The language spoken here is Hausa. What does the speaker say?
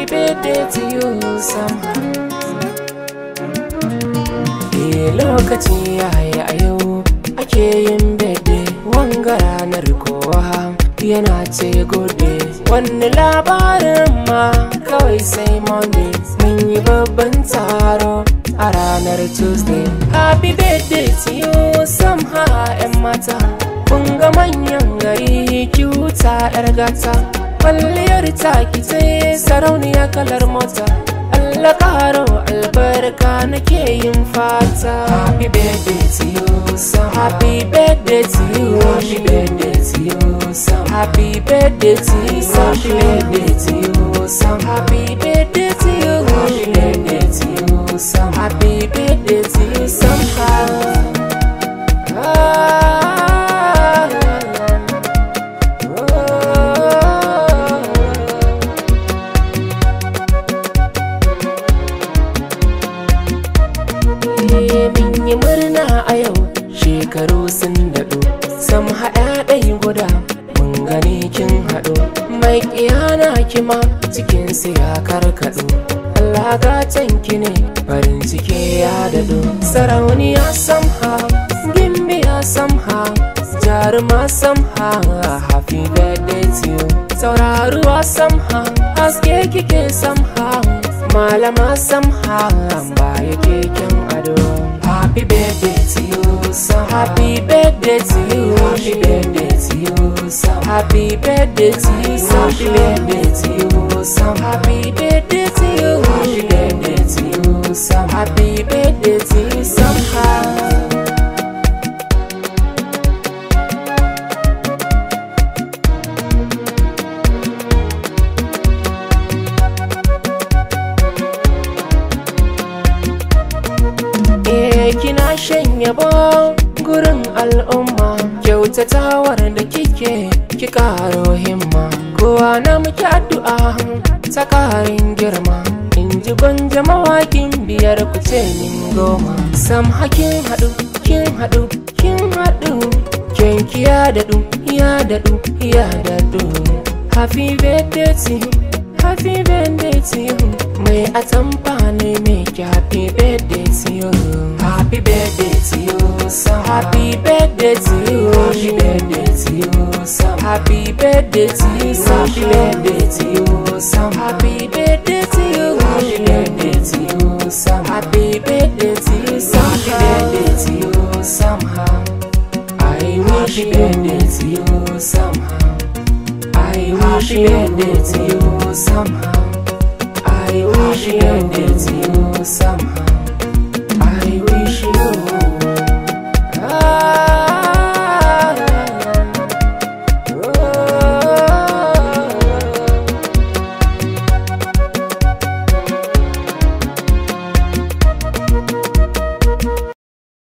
birthday to you somehow. Lokaci yayi a yau ake yin birthday, wanga ranar kowa yana ce gode. Wani labarin ma kawai sai Monday, mun yi babban taro a ranar Tuesday. Happy birthday to you somehow, 'yan mata. Kun ga manyan gari kyuta 'yar gata, kwalliyar taki sai sarauniya kalar mota. Allah karo albarka nake yin fata. Happy birthday to you, some happy birthday to you, happy birthday to you, some happy birthday to you, happy birthday to you, some happy birthday to you, happy birthday to you, some happy birthday to you somehow. Mun yi murna a yau, shekaru sun daɗo, sam haɗa ɗai guda mun gani kin haɗo. Mai ƙiyana kima cikin ya karkaɗo, Allah gatanki ne farin ciki ya daɗo. Sarauniya samha, gimbiya samha, jaruma samha, happy birthday to you. Sauraruwa samha, haske kike samha, malama samha, baya keken ado. Happy birthday to you, so happy birthday to you, happy birthday to you, so happy birthday to you, so happy birthday to you, so happy birthday to you, happy birthday to you, so happy birthday to you somehow. Kina shan yabo gurin al'umma, kyautatawar da kike ki karo himma. Kowa na muke addu'a ta karin girma, in ji gwanja mawakin biyar ku ce min goma. Sam hakin haɗu, kin haɗu, kin haɗu, kenki ya daɗu, ya daɗu, ya daɗu. Happy birthday to you, happy birthday to you. Mai atamfa ne mai ki happy birthday to you. Happy birthday to you, so happy birthday to you, happy birthday to you, so happy birthday to you, so happy birthday to you, so happy birthday to you, happy birthday to you, so happy birthday to you, so happy birthday to you somehow. I wish birthday to you somehow. I wish birthday to you somehow. I wish birthday to you somehow.